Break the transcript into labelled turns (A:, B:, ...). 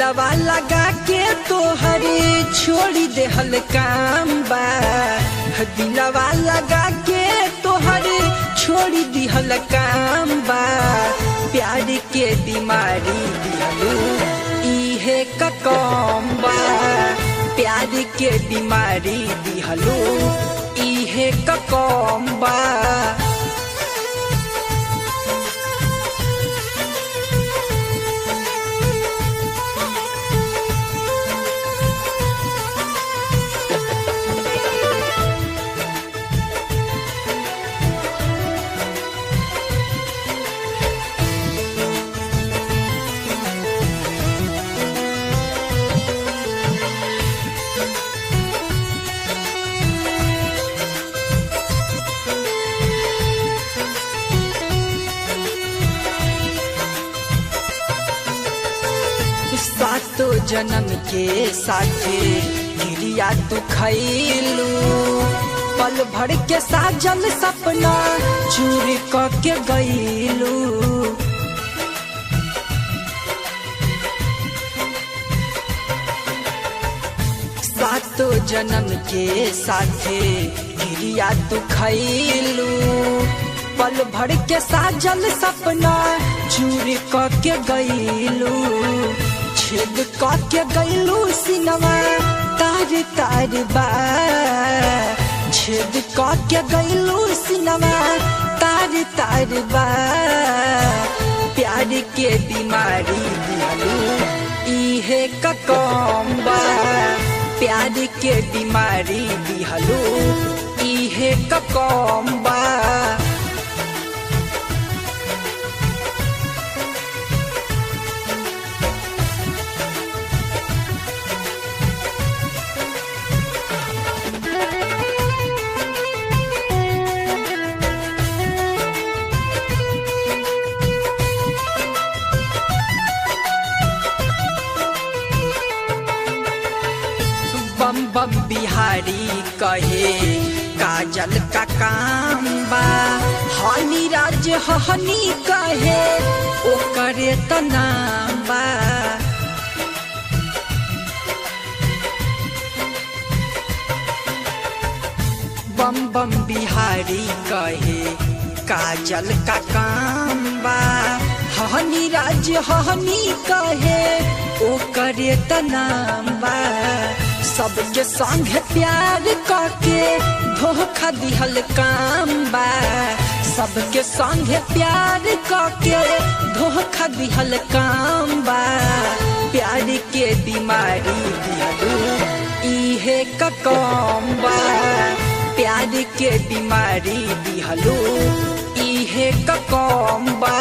A: दिलवा लगा के तोहरे छोड़ी देहल काम बा। दिलवा लगा के तोहरे छोड़ी दिहल काम बा। प्यार के बीमारी दिहलू इहे का काम बा। प्यार के बीमारी दिहलू इहे का काम बा। सातो जन्म के साथे गिरिया तू खैलू। पल भर के साजल सपना चूर के गईलू। सातो जन्म के साथे गिरिया तू खैलू। पल भर के साजल सपना चूर के गईलू। छेद के गईलू सिनवा तार तार बा। छेद के गईलू सिनवा तार तार बा। प्यार के बीमारी दिहलू इहे का काम बा। प्यार के बीमारी दिहलू इहे का काम बा। बम बम बिहारी कहे काजल का काम बा। हनी राज हनी कहे ओकरे त नाम बा। बम बम बिहारी कहे काजल का काम बा। हनी राज हनी कहे ओकरे त नाम बा। सबके संग प्यार करके धोखा दिहल काम बा। सबके संग प्यार करके धोखा दिहल काम बा। प्यार के बीमारी दिहलू इहे का काम बा। प्यार के बीमारी दिहलू इहे का काम बा।